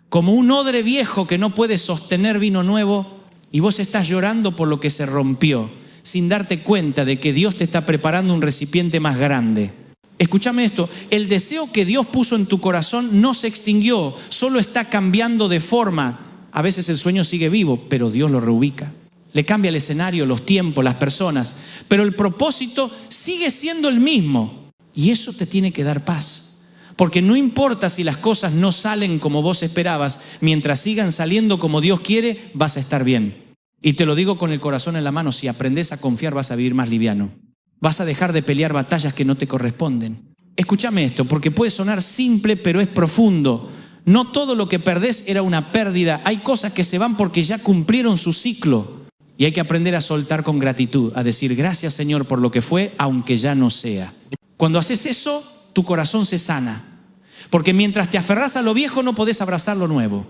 Como un odre viejo que no puede sostener vino nuevo y vos estás llorando por lo que se rompió, sin darte cuenta de que Dios te está preparando un recipiente más grande. Escúchame esto, el deseo que Dios puso en tu corazón no se extinguió, solo está cambiando de forma. A veces el sueño sigue vivo, pero Dios lo reubica. Le cambia el escenario, los tiempos, las personas, pero el propósito sigue siendo el mismo. Y eso te tiene que dar paz. Porque no importa si las cosas no salen como vos esperabas, mientras sigan saliendo como Dios quiere, vas a estar bien. Y te lo digo con el corazón en la mano, si aprendes a confiar vas a vivir más liviano. Vas a dejar de pelear batallas que no te corresponden. Escúchame esto, porque puede sonar simple, pero es profundo. No todo lo que perdés era una pérdida. Hay cosas que se van porque ya cumplieron su ciclo. Y hay que aprender a soltar con gratitud, a decir gracias Señor por lo que fue, aunque ya no sea. Cuando haces eso, tu corazón se sana. Porque mientras te aferrás a lo viejo no podés abrazar lo nuevo.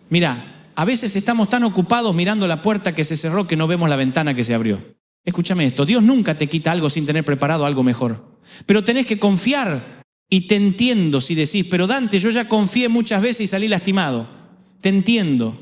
Mira, a veces estamos tan ocupados mirando la puerta que se cerró que no vemos la ventana que se abrió. Escúchame esto, Dios nunca te quita algo sin tener preparado algo mejor. Pero tenés que confiar. Y te entiendo si decís, pero Dante, yo ya confié muchas veces y salí lastimado. Te entiendo.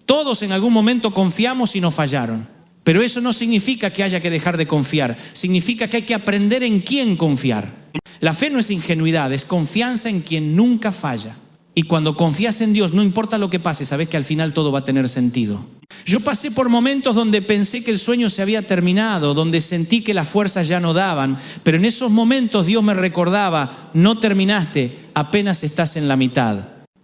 Todos en algún momento confiamos y nos fallaron. Pero eso no significa que haya que dejar de confiar. Significa que hay que aprender en quién confiar. La fe no es ingenuidad, es confianza en quien nunca falla. Y cuando confías en Dios, no importa lo que pase, sabes que al final todo va a tener sentido. Yo pasé por momentos donde pensé que el sueño se había terminado, donde sentí que las fuerzas ya no daban, pero en esos momentos Dios me recordaba, no terminaste, apenas estás en la mitad.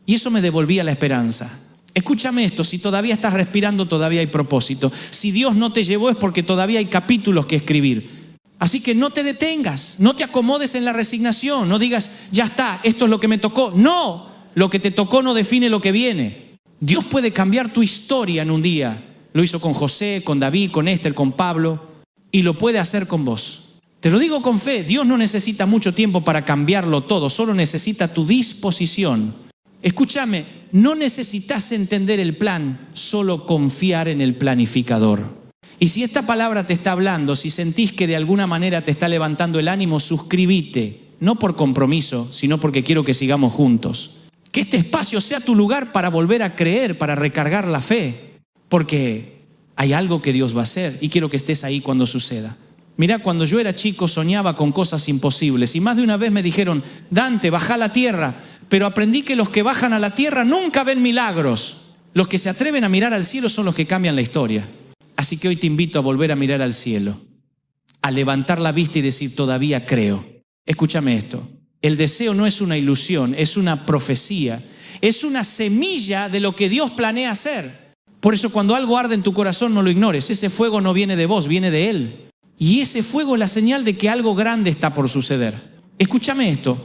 Y eso me devolvía la esperanza. Escúchame esto, si todavía estás respirando, todavía hay propósito. Si Dios no te llevó es porque todavía hay capítulos que escribir. Así que no te detengas, no te acomodes en la resignación, no digas, ya está, esto es lo que me tocó. No, lo que te tocó no define lo que viene. Dios puede cambiar tu historia en un día. Lo hizo con José, con David, con Esther, con Pablo, y lo puede hacer con vos. Te lo digo con fe, Dios no necesita mucho tiempo para cambiarlo todo, solo necesita tu disposición. Escúchame, no necesitas entender el plan, solo confiar en el planificador. Y si esta palabra te está hablando, si sentís que de alguna manera te está levantando el ánimo, suscríbete, no por compromiso, sino porque quiero que sigamos juntos. Que este espacio sea tu lugar para volver a creer, para recargar la fe, porque hay algo que Dios va a hacer y quiero que estés ahí cuando suceda. Mirá, cuando yo era chico soñaba con cosas imposibles y más de una vez me dijeron, Dante, baja a la tierra, pero aprendí que los que bajan a la tierra nunca ven milagros. Los que se atreven a mirar al cielo son los que cambian la historia. Así que hoy te invito a volver a mirar al cielo, a levantar la vista y decir, todavía creo. Escúchame esto, el deseo no es una ilusión, es una profecía, es una semilla de lo que Dios planea hacer. Por eso cuando algo arde en tu corazón no lo ignores, ese fuego no viene de vos, viene de Él. Y ese fuego es la señal de que algo grande está por suceder. Escúchame esto,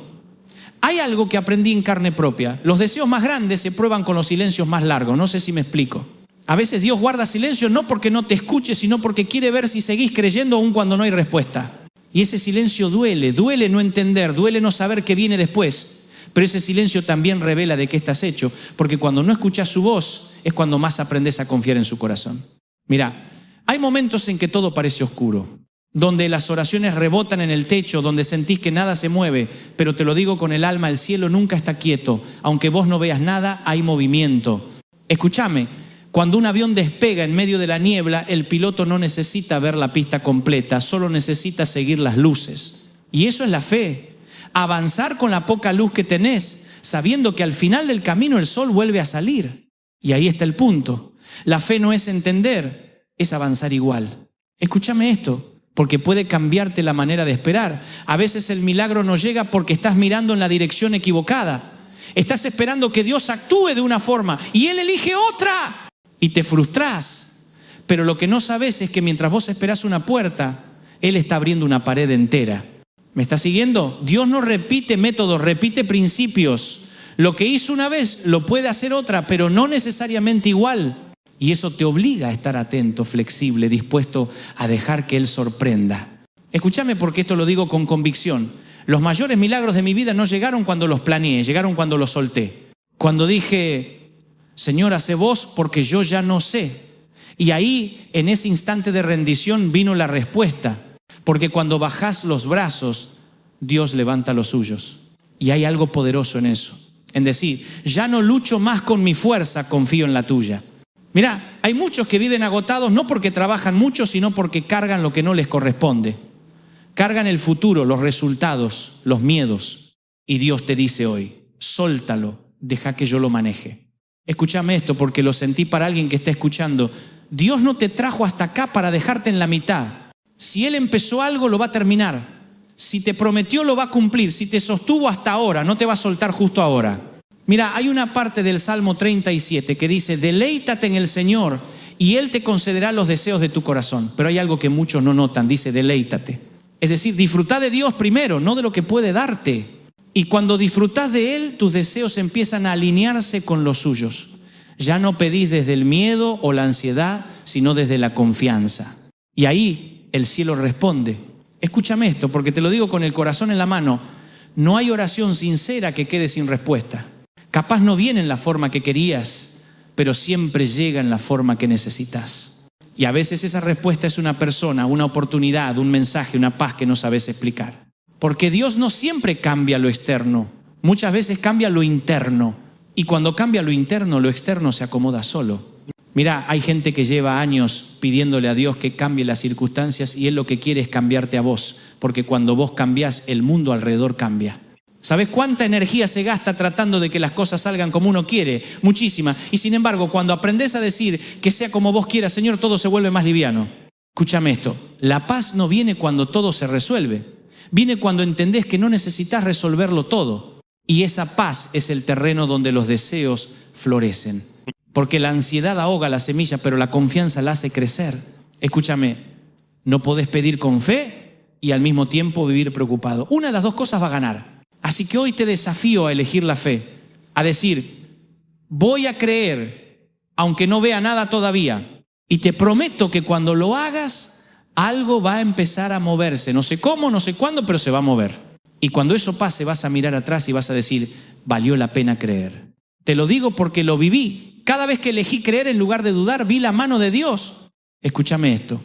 hay algo que aprendí en carne propia, los deseos más grandes se prueban con los silencios más largos, no sé si me explico. A veces Dios guarda silencio no porque no te escuche, sino porque quiere ver si seguís creyendo aún cuando no hay respuesta. Y ese silencio duele, duele no entender, duele no saber qué viene después. Pero ese silencio también revela de qué estás hecho, porque cuando no escuchás su voz es cuando más aprendes a confiar en su corazón. Mirá, hay momentos en que todo parece oscuro, donde las oraciones rebotan en el techo, donde sentís que nada se mueve, pero te lo digo con el alma, el cielo nunca está quieto. Aunque vos no veas nada, hay movimiento. Escúchame, cuando un avión despega en medio de la niebla, el piloto no necesita ver la pista completa, solo necesita seguir las luces. Y eso es la fe. Avanzar con la poca luz que tenés, sabiendo que al final del camino el sol vuelve a salir. Y ahí está el punto. La fe no es entender, es avanzar igual. Escúchame esto, porque puede cambiarte la manera de esperar. A veces el milagro no llega porque estás mirando en la dirección equivocada. Estás esperando que Dios actúe de una forma y Él elige otra. Y te frustrás, pero lo que no sabes es que mientras vos esperás una puerta, Él está abriendo una pared entera. ¿Me estás siguiendo? Dios no repite métodos, repite principios. Lo que hizo una vez lo puede hacer otra, pero no necesariamente igual. Y eso te obliga a estar atento, flexible, dispuesto a dejar que Él sorprenda. Escúchame porque esto lo digo con convicción. Los mayores milagros de mi vida no llegaron cuando los planeé, llegaron cuando los solté. Cuando dije, Señor, hace vos porque yo ya no sé. Y ahí, en ese instante de rendición, vino la respuesta. Porque cuando bajás los brazos, Dios levanta los suyos. Y hay algo poderoso en eso. En decir, ya no lucho más con mi fuerza, confío en la tuya. Mirá, hay muchos que viven agotados no porque trabajan mucho, sino porque cargan lo que no les corresponde. Cargan el futuro, los resultados, los miedos. Y Dios te dice hoy, sóltalo, deja que yo lo maneje. Escúchame esto porque lo sentí para alguien que está escuchando. Dios no te trajo hasta acá para dejarte en la mitad. Si Él empezó algo, lo va a terminar. Si te prometió, lo va a cumplir. Si te sostuvo hasta ahora, no te va a soltar justo ahora. Mira, hay una parte del Salmo 37 que dice, deleítate en el Señor y Él te concederá los deseos de tu corazón. Pero hay algo que muchos no notan, dice deleítate. Es decir, disfruta de Dios primero, no de lo que puede darte. Y cuando disfrutás de Él, tus deseos empiezan a alinearse con los suyos. Ya no pedís desde el miedo o la ansiedad, sino desde la confianza. Y ahí el cielo responde. Escúchame esto, porque te lo digo con el corazón en la mano. No hay oración sincera que quede sin respuesta. Capaz no viene en la forma que querías, pero siempre llega en la forma que necesitas. Y a veces esa respuesta es una persona, una oportunidad, un mensaje, una paz que no sabes explicar. Porque Dios no siempre cambia lo externo, muchas veces cambia lo interno. Y cuando cambia lo interno, lo externo se acomoda solo. Mira, hay gente que lleva años pidiéndole a Dios que cambie las circunstancias y Él lo que quiere es cambiarte a vos. Porque cuando vos cambiás, el mundo alrededor cambia. ¿Sabes cuánta energía se gasta tratando de que las cosas salgan como uno quiere? Muchísima. Y sin embargo, cuando aprendes a decir que sea como vos quieras, Señor, todo se vuelve más liviano. Escúchame esto, la paz no viene cuando todo se resuelve. Viene cuando entendés que no necesitas resolverlo todo. Y esa paz es el terreno donde los deseos florecen. Porque la ansiedad ahoga la semilla, pero la confianza la hace crecer. Escúchame, no podés pedir con fe y al mismo tiempo vivir preocupado. Una de las dos cosas va a ganar. Así que hoy te desafío a elegir la fe. A decir, voy a creer, aunque no vea nada todavía. Y te prometo que cuando lo hagas, algo va a empezar a moverse. No sé cómo, no sé cuándo, pero se va a mover. Y cuando eso pase, vas a mirar atrás y vas a decir, valió la pena creer. Te lo digo porque lo viví. Cada vez que elegí creer en lugar de dudar, vi la mano de Dios. Escúchame esto.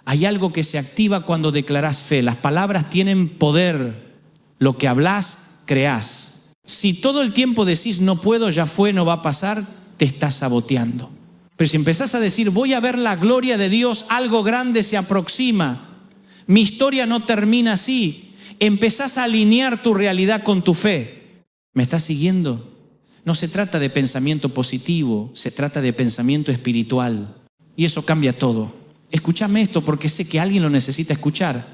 Hay algo que se activa cuando declarás fe. Las palabras tienen poder. Lo que hablas, creás. Si todo el tiempo decís no puedo, ya fue, no va a pasar, te estás saboteando. Pero si empezás a decir voy a ver la gloria de Dios, algo grande se aproxima. Mi historia no termina así. Empezás a alinear tu realidad con tu fe. ¿Me estás siguiendo? No se trata de pensamiento positivo, se trata de pensamiento espiritual. Y eso cambia todo. Escúchame esto porque sé que alguien lo necesita escuchar.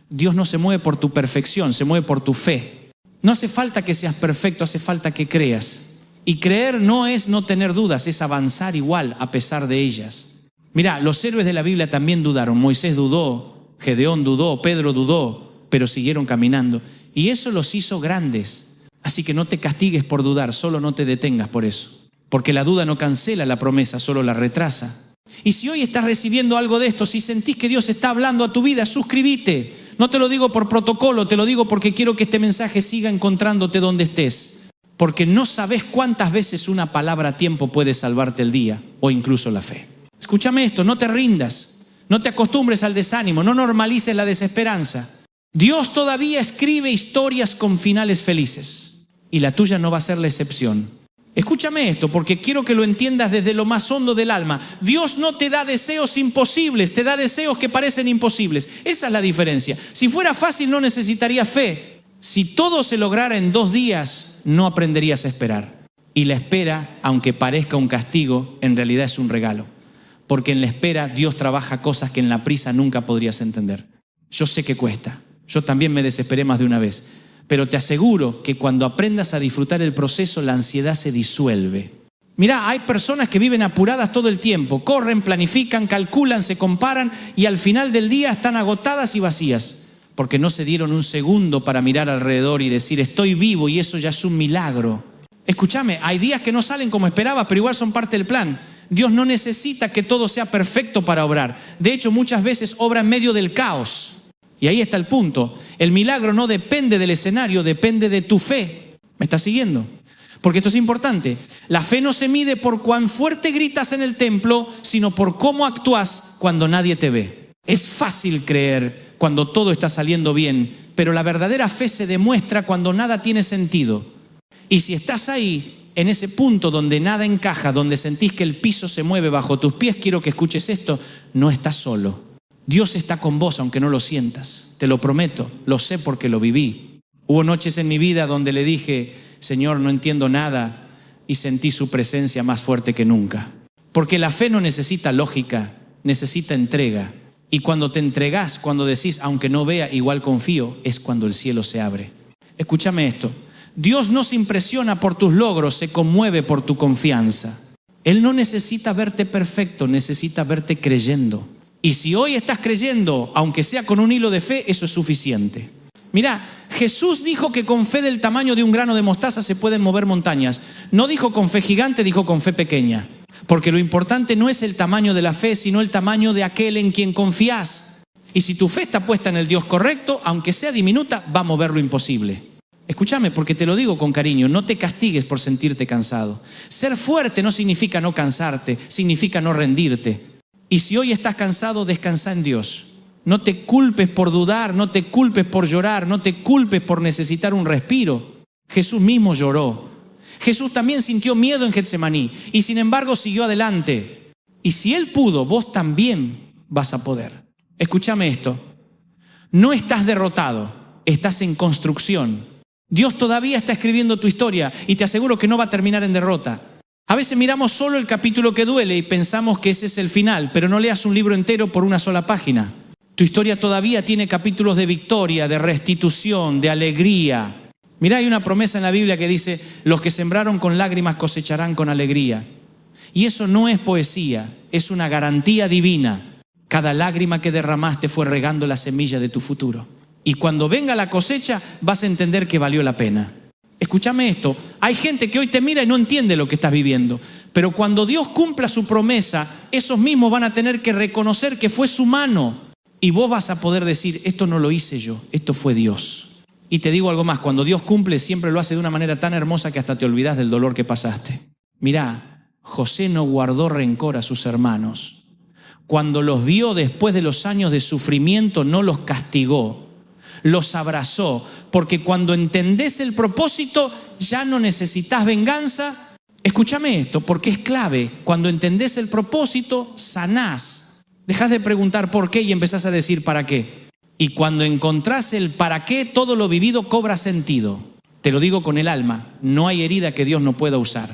Dios no se mueve por tu perfección, se mueve por tu fe. No hace falta que seas perfecto, hace falta que creas. Y creer no es no tener dudas, es avanzar igual a pesar de ellas. Mira, los héroes de la Biblia también dudaron. Moisés dudó, Gedeón dudó, Pedro dudó, pero siguieron caminando. Y eso los hizo grandes. Así que no te castigues por dudar, solo no te detengas por eso. Porque la duda no cancela la promesa, solo la retrasa. Y si hoy estás recibiendo algo de esto, si sentís que Dios está hablando a tu vida, suscríbete. No te lo digo por protocolo, te lo digo porque quiero que este mensaje siga encontrándote donde estés. Porque no sabes cuántas veces una palabra a tiempo puede salvarte el día o incluso la fe. Escúchame esto, no te rindas, no te acostumbres al desánimo, no normalices la desesperanza. Dios todavía escribe historias con finales felices y la tuya no va a ser la excepción. Escúchame esto porque quiero que lo entiendas desde lo más hondo del alma. Dios no te da deseos imposibles, te da deseos que parecen imposibles. Esa es la diferencia. Si fuera fácil no necesitaría fe. Si todo se lograra en 2 días, no aprenderías a esperar. Y la espera, aunque parezca un castigo, en realidad es un regalo. Porque en la espera Dios trabaja cosas que en la prisa nunca podrías entender. Yo sé que cuesta. Yo también me desesperé más de una vez. Pero te aseguro que cuando aprendas a disfrutar el proceso, la ansiedad se disuelve. Mirá, hay personas que viven apuradas todo el tiempo. Corren, planifican, calculan, se comparan y al final del día están agotadas y vacías. Porque no se dieron un segundo para mirar alrededor y decir estoy vivo y eso ya es un milagro. Escúchame, hay días que no salen como esperaba, pero igual son parte del plan. Dios no necesita que todo sea perfecto para obrar. De hecho, muchas veces obra en medio del caos. Y ahí está el punto. El milagro no depende del escenario, depende de tu fe. ¿Me estás siguiendo? Porque esto es importante. La fe no se mide por cuán fuerte gritas en el templo, sino por cómo actúas cuando nadie te ve. Es fácil creer cuando todo está saliendo bien, pero la verdadera fe se demuestra cuando nada tiene sentido. Y si estás ahí, en ese punto donde nada encaja, donde sentís que el piso se mueve bajo tus pies, quiero que escuches esto, no estás solo. Dios está con vos aunque no lo sientas, te lo prometo, lo sé porque lo viví. Hubo noches en mi vida donde le dije, Señor, no entiendo nada, y sentí su presencia más fuerte que nunca. Porque la fe no necesita lógica, necesita entrega. Y cuando te entregás, cuando decís, aunque no vea, igual confío, es cuando el cielo se abre. Escúchame esto. Dios no se impresiona por tus logros, se conmueve por tu confianza. Él no necesita verte perfecto, necesita verte creyendo. Y si hoy estás creyendo, aunque sea con un hilo de fe, eso es suficiente. Mirá, Jesús dijo que con fe del tamaño de un grano de mostaza se pueden mover montañas. No dijo con fe gigante, dijo con fe pequeña. Porque lo importante no es el tamaño de la fe, sino el tamaño de aquel en quien confías. Y si tu fe está puesta en el Dios correcto, aunque sea diminuta, va a mover lo imposible. Escúchame, porque te lo digo con cariño, no te castigues por sentirte cansado. Ser fuerte no significa no cansarte, significa no rendirte. Y si hoy estás cansado, descansa en Dios. No te culpes por dudar, no te culpes por llorar, no te culpes por necesitar un respiro. Jesús mismo lloró. Jesús también sintió miedo en Getsemaní y sin embargo siguió adelante. Y si Él pudo, vos también vas a poder. Escúchame esto. No estás derrotado, estás en construcción. Dios todavía está escribiendo tu historia y te aseguro que no va a terminar en derrota. A veces miramos solo el capítulo que duele y pensamos que ese es el final, pero no leas un libro entero por una sola página. Tu historia todavía tiene capítulos de victoria, de restitución, de alegría. Mirá, hay una promesa en la Biblia que dice, los que sembraron con lágrimas cosecharán con alegría. Y eso no es poesía, es una garantía divina. Cada lágrima que derramaste fue regando la semilla de tu futuro. Y cuando venga la cosecha, vas a entender que valió la pena. Escúchame esto, Hay gente que hoy te mira y no entiende lo que estás viviendo. Pero cuando Dios cumpla su promesa, esos mismos van a tener que reconocer que fue su mano. Y vos vas a poder decir, esto no lo hice yo, esto fue Dios. Y te digo algo más, cuando Dios cumple siempre lo hace de una manera tan hermosa que hasta te olvidas del dolor que pasaste. Mirá, José no guardó rencor a sus hermanos. Cuando los vio después de los años de sufrimiento, no los castigó, los abrazó, porque cuando entendés el propósito, ya no necesitas venganza. Escúchame esto, porque es clave. Cuando entendés el propósito, sanás. Dejás de preguntar por qué y empezás a decir para qué. Y cuando encontrás el para qué, todo lo vivido cobra sentido. Te lo digo con el alma, no hay herida que Dios no pueda usar.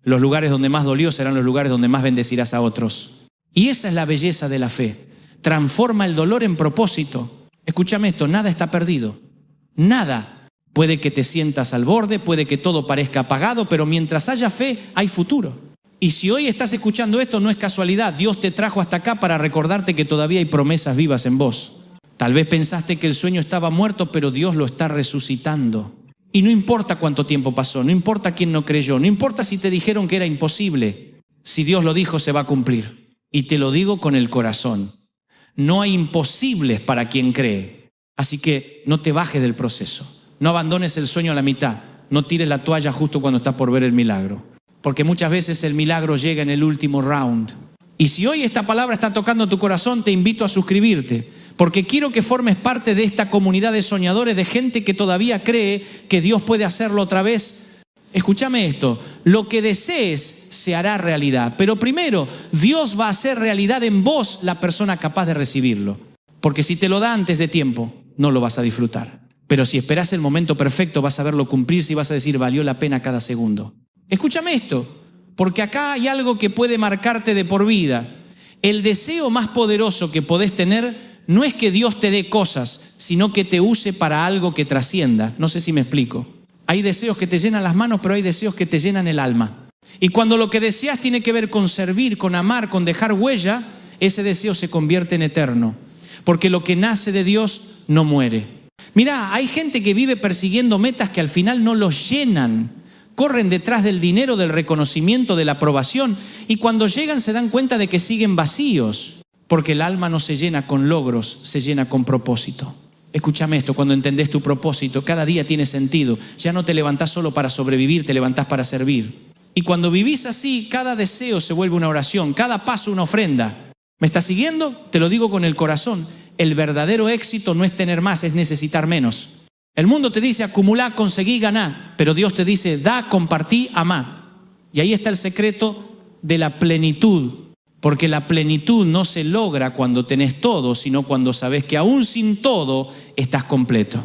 Los lugares donde más dolió serán los lugares donde más bendecirás a otros. Y esa es la belleza de la fe. Transforma el dolor en propósito. Escúchame esto, nada está perdido. Nada. Puede que te sientas al borde, puede que todo parezca apagado, pero mientras haya fe, hay futuro. Y si hoy estás escuchando esto, no es casualidad. Dios te trajo hasta acá para recordarte que todavía hay promesas vivas en vos. Tal vez pensaste que el sueño estaba muerto, pero Dios lo está resucitando. Y no importa cuánto tiempo pasó, no importa quién no creyó, no importa si te dijeron que era imposible. Si Dios lo dijo, se va a cumplir. Y te lo digo con el corazón. No hay imposibles para quien cree. Así que no te bajes del proceso. No abandones el sueño a la mitad. No tires la toalla justo cuando estás por ver el milagro. Porque muchas veces el milagro llega en el último round. Y si hoy esta palabra está tocando tu corazón, te invito a suscribirte. Porque quiero que formes parte de esta comunidad de soñadores, de gente que todavía cree que Dios puede hacerlo otra vez. Escúchame esto, lo que desees se hará realidad, pero primero Dios va a hacer realidad en vos la persona capaz de recibirlo, porque si te lo da antes de tiempo, no lo vas a disfrutar, pero si esperás el momento perfecto vas a verlo cumplirse y vas a decir valió la pena cada segundo. Escúchame esto, porque acá hay algo que puede marcarte de por vida. El deseo más poderoso que podés tener no es que Dios te dé cosas, sino que te use para algo que trascienda. No sé si me explico. Hay deseos que te llenan las manos, pero hay deseos que te llenan el alma. Y cuando lo que deseas tiene que ver con servir, con amar, con dejar huella, ese deseo se convierte en eterno. Porque lo que nace de Dios no muere. Mirá, hay gente que vive persiguiendo metas que al final no los llenan. Corren detrás del dinero, del reconocimiento, de la aprobación. Y cuando llegan se dan cuenta de que siguen vacíos. Porque el alma no se llena con logros, se llena con propósito. Escúchame esto, cuando entendés tu propósito, cada día tiene sentido. Ya no te levantás solo para sobrevivir, te levantás para servir. Y cuando vivís así, cada deseo se vuelve una oración, cada paso una ofrenda. ¿Me estás siguiendo? Te lo digo con el corazón. El verdadero éxito no es tener más, es necesitar menos. El mundo te dice acumulá, conseguí, ganá. Pero Dios te dice da, compartí, amá. Y ahí está el secreto de la plenitud. Porque la plenitud no se logra cuando tenés todo, sino cuando sabés que aún sin todo estás completo.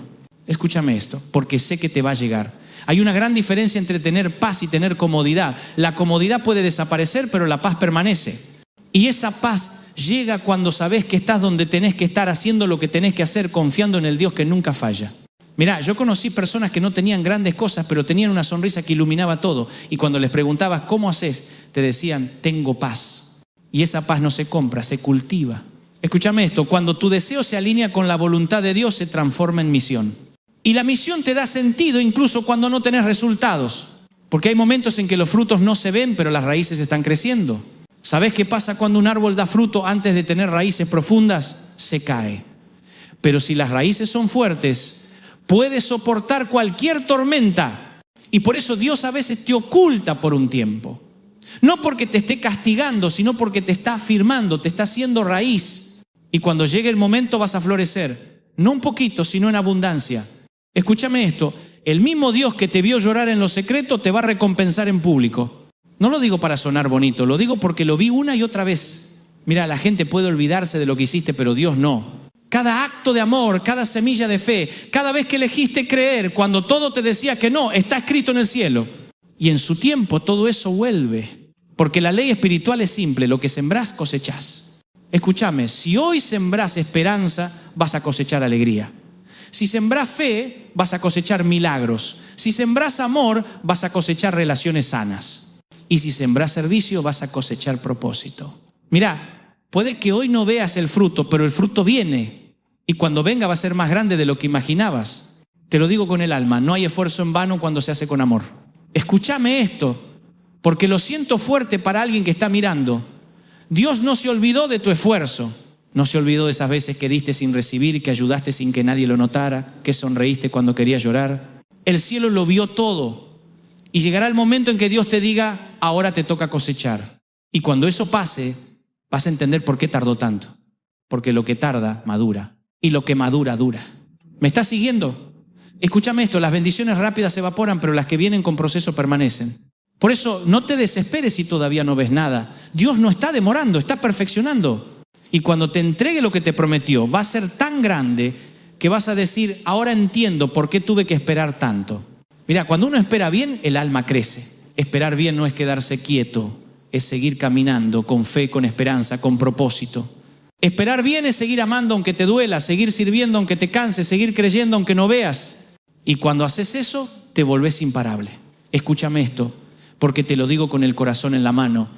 Escúchame esto, porque sé que te va a llegar. Hay una gran diferencia entre tener paz y tener comodidad. La comodidad puede desaparecer, pero la paz permanece. Y esa paz llega cuando sabés que estás donde tenés que estar, haciendo lo que tenés que hacer, confiando en el Dios que nunca falla. Mirá, yo conocí personas que no tenían grandes cosas, pero tenían una sonrisa que iluminaba todo. Y cuando les preguntabas, ¿cómo haces? Te decían, tengo paz. Y esa paz no se compra, se cultiva. Escúchame esto, cuando tu deseo se alinea con la voluntad de Dios, se transforma en misión. Y la misión te da sentido incluso cuando no tenés resultados. Porque hay momentos en que los frutos no se ven, pero las raíces están creciendo. ¿Sabés qué pasa cuando un árbol da fruto antes de tener raíces profundas? Se cae. Pero si las raíces son fuertes, puede soportar cualquier tormenta. Y por eso Dios a veces te oculta por un tiempo. No porque te esté castigando, sino porque te está afirmando, te está haciendo raíz. Y cuando llegue el momento vas a florecer. No un poquito, sino en abundancia. Escúchame esto, el mismo Dios que te vio llorar en lo secreto te va a recompensar en público. No lo digo para sonar bonito, lo digo porque lo vi una y otra vez. Mira, la gente puede olvidarse de lo que hiciste, pero Dios no. Cada acto de amor, cada semilla de fe, cada vez que elegiste creer, cuando todo te decía que no, está escrito en el cielo. Y en su tiempo todo eso vuelve. Porque la ley espiritual es simple, lo que sembrás cosechás. Escúchame, si hoy sembrás esperanza, vas a cosechar alegría. Si sembrás fe, vas a cosechar milagros. Si sembrás amor, vas a cosechar relaciones sanas. Y si sembrás servicio, vas a cosechar propósito. Mirá, puede que hoy no veas el fruto, pero el fruto viene. Y cuando venga va a ser más grande de lo que imaginabas. Te lo digo con el alma, no hay esfuerzo en vano cuando se hace con amor. Escúchame esto, porque lo siento fuerte para alguien que está mirando. Dios no se olvidó de tu esfuerzo. No se olvidó de esas veces que diste sin recibir, que ayudaste sin que nadie lo notara, que sonreíste cuando querías llorar. El cielo lo vio todo. Y llegará el momento en que Dios te diga, ahora te toca cosechar. Y cuando eso pase, vas a entender por qué tardó tanto. Porque lo que tarda, madura. Y lo que madura, dura. ¿Me estás siguiendo? Escúchame esto, las bendiciones rápidas se evaporan, pero las que vienen con proceso permanecen. Por eso, no te desesperes si todavía no ves nada. Dios no está demorando, está perfeccionando. Y cuando te entregue lo que te prometió, va a ser tan grande que vas a decir, ahora entiendo por qué tuve que esperar tanto. Mira, cuando uno espera bien, el alma crece. Esperar bien no es quedarse quieto, es seguir caminando con fe, con esperanza, con propósito. Esperar bien es seguir amando aunque te duela, seguir sirviendo aunque te canses, seguir creyendo aunque no veas. Y cuando haces eso, te volvés imparable. Escúchame esto, porque te lo digo con el corazón en la mano.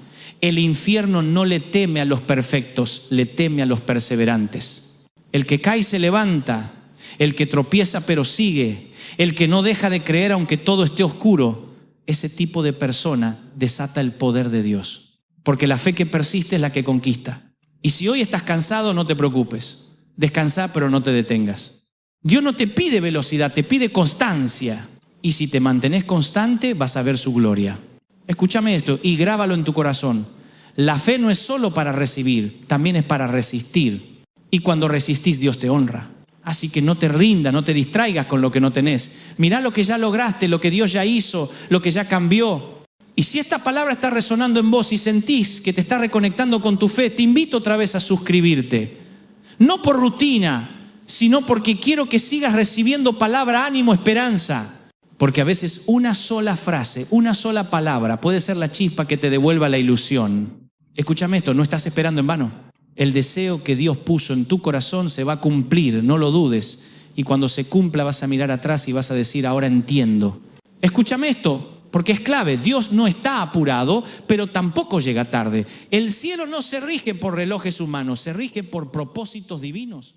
El infierno no le teme a los perfectos, le teme a los perseverantes. El que cae se levanta, el que tropieza pero sigue, el que no deja de creer aunque todo esté oscuro, ese tipo de persona desata el poder de Dios. Porque la fe que persiste es la que conquista. Y si hoy estás cansado, no te preocupes. Descansa, pero no te detengas. Dios no te pide velocidad, te pide constancia. Y si te mantenés constante, vas a ver su gloria. Escúchame esto y grábalo en tu corazón. La fe no es solo para recibir, también es para resistir. Y cuando resistís, Dios te honra. Así que no te rindas, no te distraigas con lo que no tenés. Mirá lo que ya lograste, lo que Dios ya hizo, lo que ya cambió. Y si esta palabra está resonando en vos y sentís que te está reconectando con tu fe, te invito otra vez a suscribirte. No por rutina, sino porque quiero que sigas recibiendo palabra, ánimo, esperanza. Porque a veces una sola frase, una sola palabra puede ser la chispa que te devuelva la ilusión. Escúchame esto, no estás esperando en vano. El deseo que Dios puso en tu corazón se va a cumplir, no lo dudes. Y cuando se cumpla vas a mirar atrás y vas a decir, ahora entiendo. Escúchame esto, porque es clave. Dios no está apurado, pero tampoco llega tarde. El cielo no se rige por relojes humanos, se rige por propósitos divinos.